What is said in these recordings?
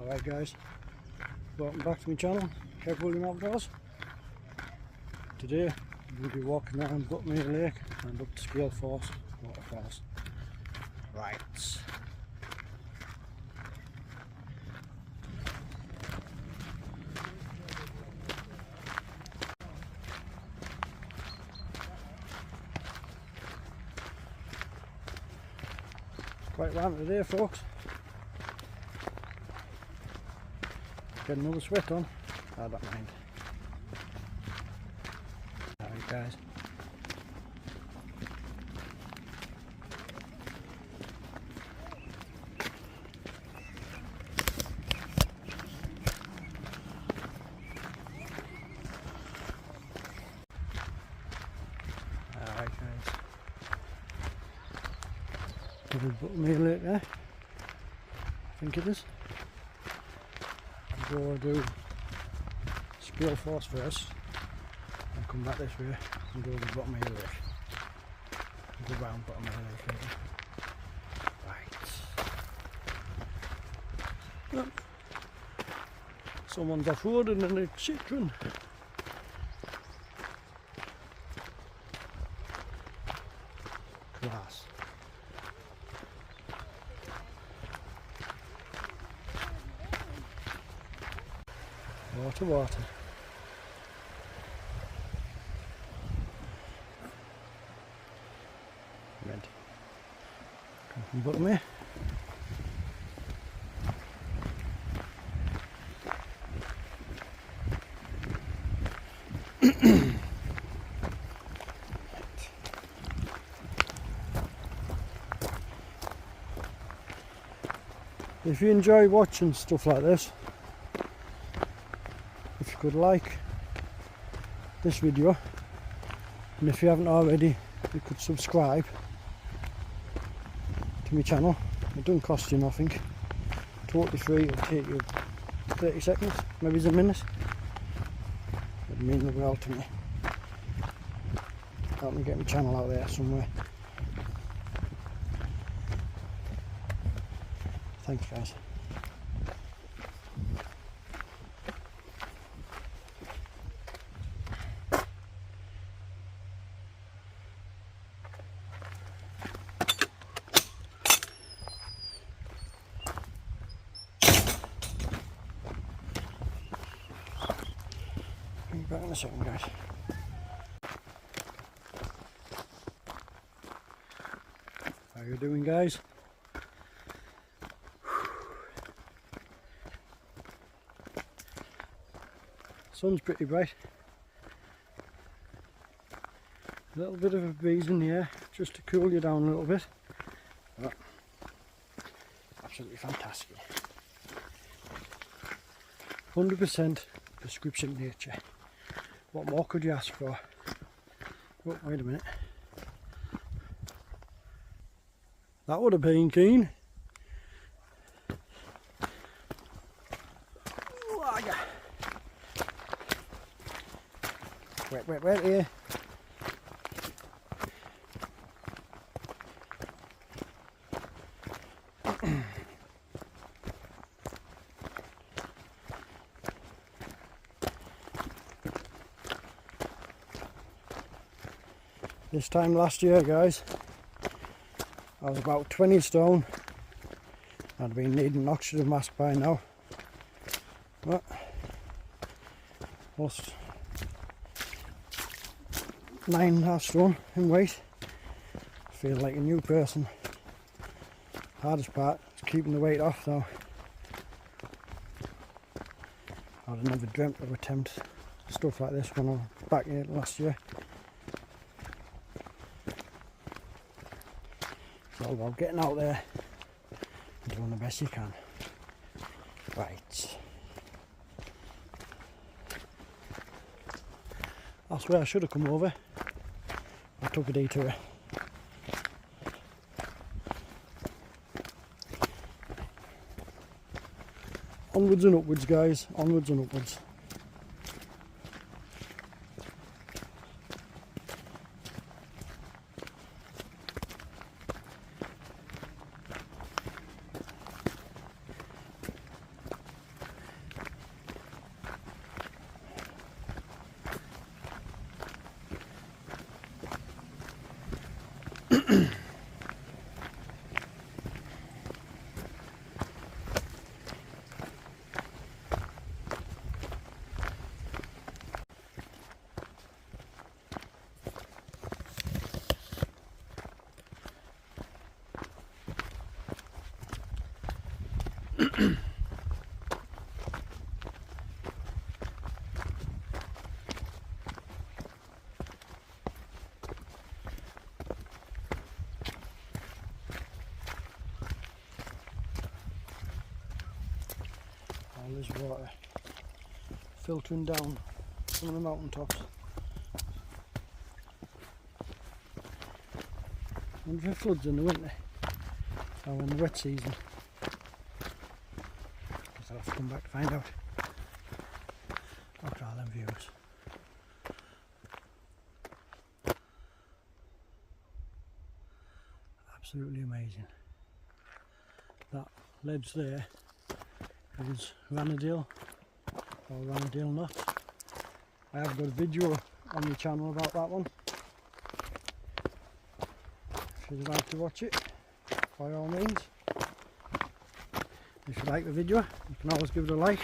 Alright guys, welcome back to my channel, Kev William Outdoors. Today we'll be walking around Buttermere Lake and up to Scale Force waterfalls. Right. Quite warm today, folks. Get another sweat on. I don't mind. Alright guys. Alright guys. Little Buttermere Lake there. I think it is. Go do Scale Force first and come back this way and go to the Buttermere Lake. Go round Buttermere Lake later. Right. Look. Someone's off-roading in a Citroen. Class. Water, water. Red. Come from Buttermere. If you enjoy watching stuff like this, if you could like this video, and if you haven't already, you could subscribe to my channel. It doesn't cost you nothing, totally free. It'll take you 30 seconds, maybe a minute. It'd mean the world to me. Help me get my channel out there somewhere. Thanks guys. Bring it back in a second guys. How you doing guys? Sun's pretty bright. A little bit of a breeze in the air just to cool you down a little bit. But absolutely fantastic. 100% prescription nature. What more could you ask for? Oh, wait a minute. That would have been keen. Wet here. This time last year guys, I was about 20 stone. I'd been needing an oxygen mask by now. But lost 9.5 stone in weight. I feel like a new person. Hardest part is keeping the weight off though. I'd have never dreamt of attempt stuff like this when I was back here last year. It's all about getting out there and doing the best you can. Right. That's where I should have come over. I took a detour. Onwards and upwards guys, onwards and upwards. All this water filtering down from the mountain tops. I wonder if it floods in the winter or in the wet season. Guess I'll have to come back to find out. Look at all them views. Absolutely amazing. That ledge there is Vanadale or Vanadale Knot. I have got a video on the channel about that one. If you'd like to watch it, by all means. If you like the video, you can always give it a like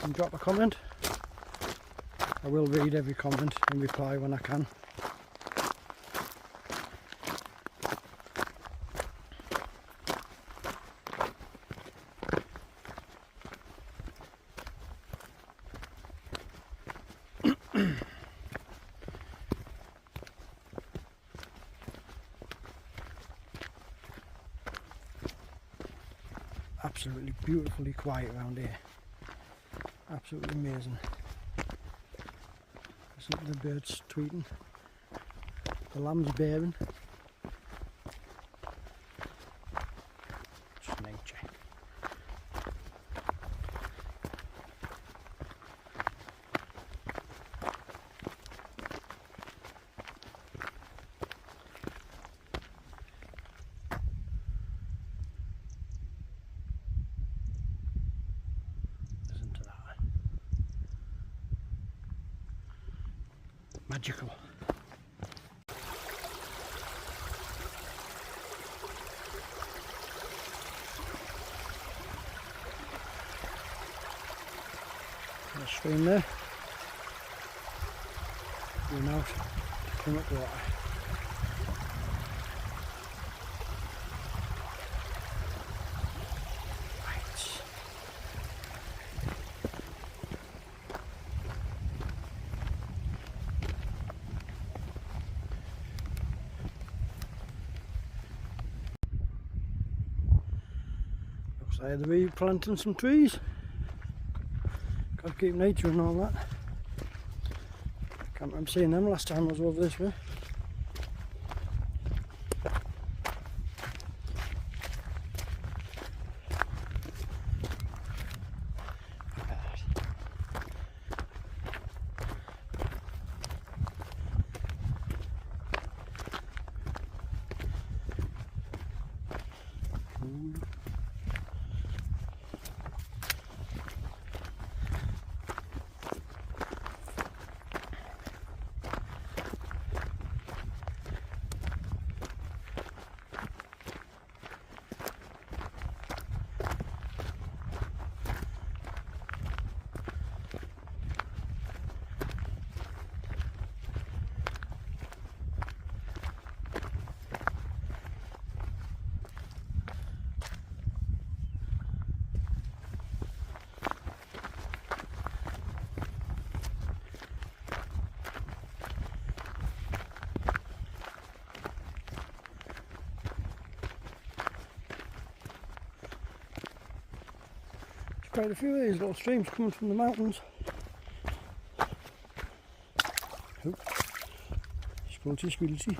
and drop a comment. I will read every comment and reply when I can. Absolutely beautifully quiet around here. Absolutely amazing. Listen to the birds tweeting. The lambs bearing. Just nature. Magical. The stream there. We're now coming up water. So they're replanting some trees. Got to keep nature and all that. Can't remember seeing them last time I was over this way. Quite a few of these little streams coming from the mountains. Oh, squelchy, squelchy.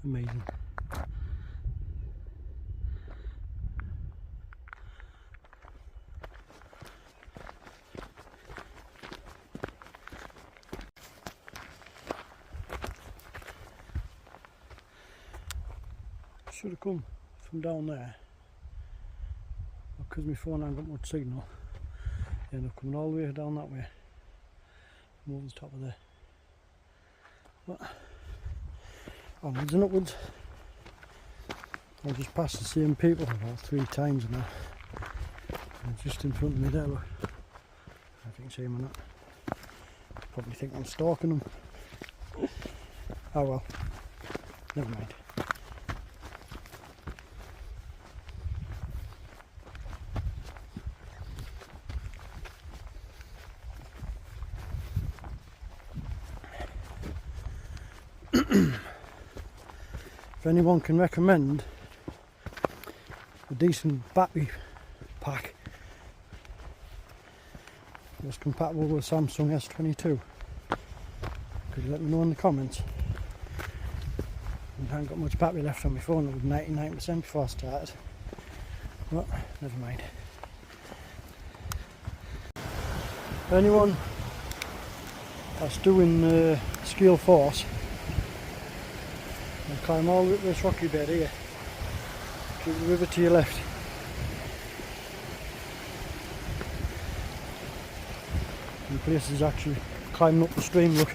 Amazing. Should have come from down there, because my phone hasn't got much signal. End up coming all the way down that way, from over the top of there. But onwards and upwards. I just passed the same people about 3 times now. And just in front of me there, look. I think you can see them or not. Probably think I'm stalking them. Oh well, never mind. If anyone can recommend a decent battery pack that's compatible with Samsung S22, could you let me know in the comments? I haven't got much battery left on my phone. It was 99% before I started, but never mind. Anyone that's doing scale force, and climb all the way up this rocky bed here, keep the river to your left. And the place is actually climbing up the stream, look.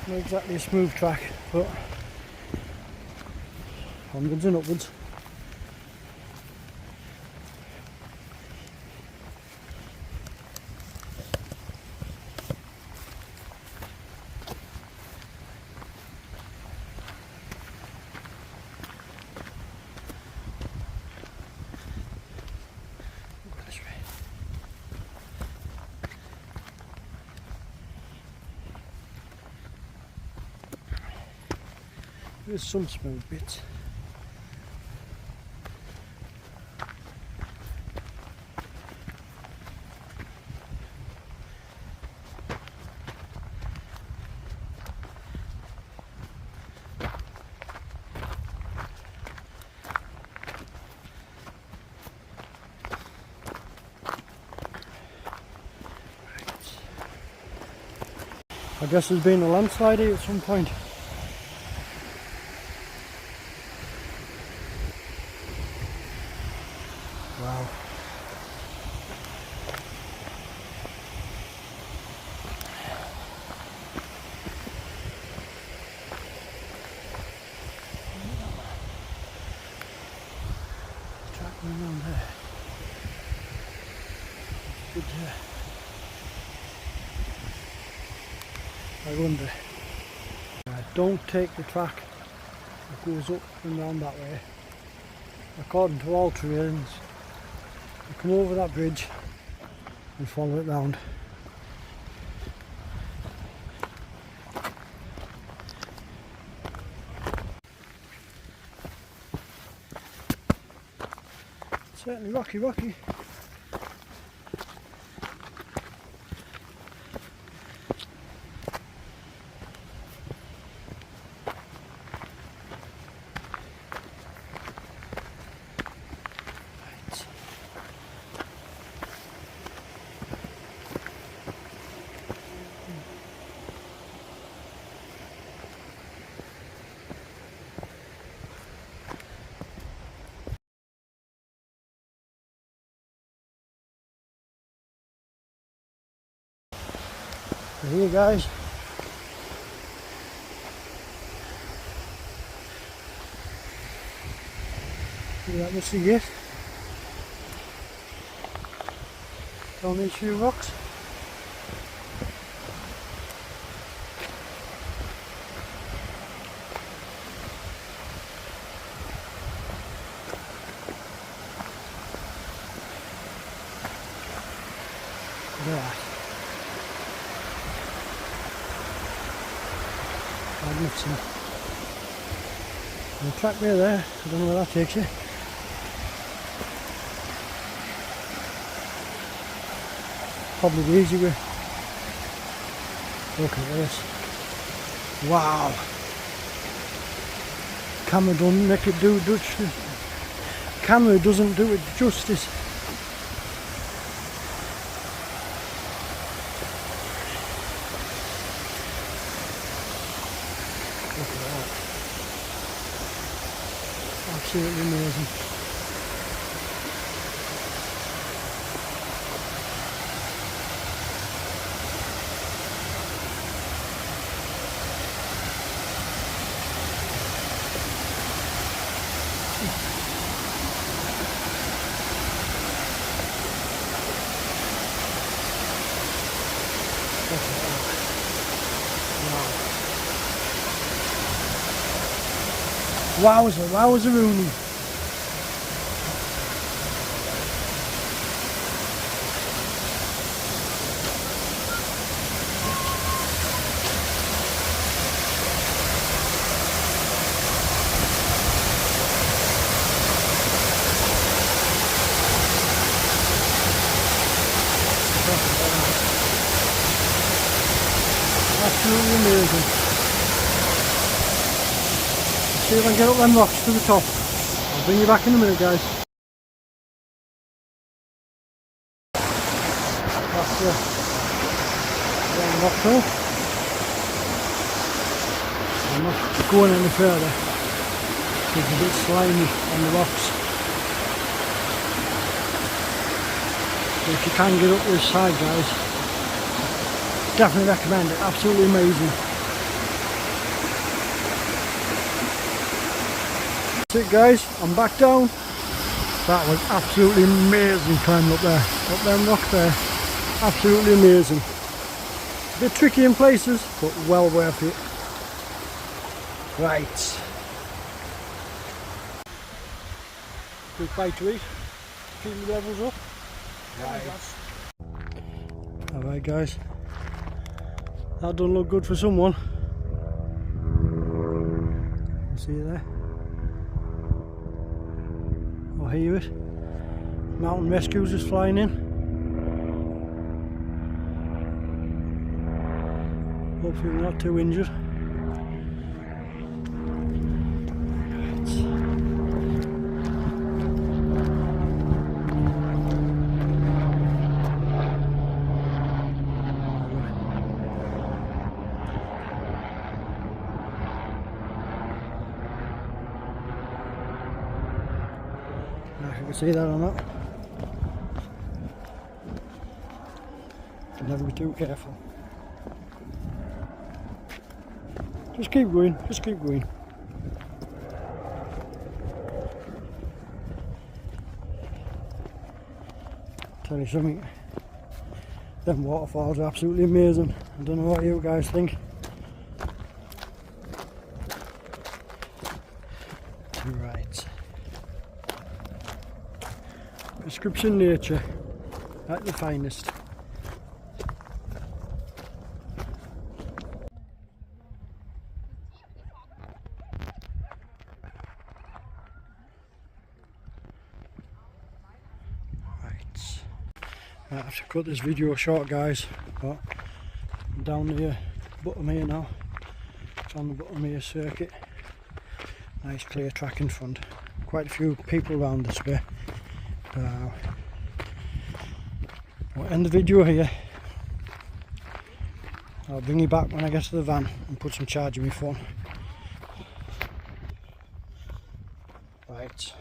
Not exactly a smooth track, but onwards and upwards. There's some smooth bits. I guess there's been a landslide here at some point. Wow. Tracking around there. Good there. I wonder. Don't take the track that goes up and round that way. According to all terrains, you come over that bridge and follow it round. Certainly rocky. So here guys, see that must be it. Down these few rocks. Look at that. Magnificent. And the track there, I don't know where that takes you. Probably the easy way. Look at this. Wow. Camera doesn't make it do justice. Camera doesn't do it justice. Look at that. Absolutely amazing. Wowza, wowza Rooney. Absolutely amazing. See if I can get up them rocks to the top. I'll bring you back in a minute, guys. That's the rock though. I'm not going any further. It's a bit slimy on the rocks. So if you can get up this side, guys, definitely recommend it. Absolutely amazing. That's it, guys, I'm back down. That was absolutely amazing climbing up there. Up them rock there. Absolutely amazing. A bit tricky in places, but well worth it. Right. Quick bite to eat. Keep the levels up. Right. Alright, guys. That doesn't look good for someone. See you there? Or hear it? Mountain rescues is flying in. Hopefully we're not too injured. If you can see that or not. Never be too careful. Just keep going, just keep going. Tell you something, them waterfalls are absolutely amazing. I don't know what you guys think. Right. Prescription nature at the finest. I have to cut this video short, guys, but I'm down near Buttermere now. It's on the Buttermere circuit. Nice clear track in front. Quite a few people around this way. I'll end the video here. I'll bring you back when I get to the van and put some charge in my phone. Right.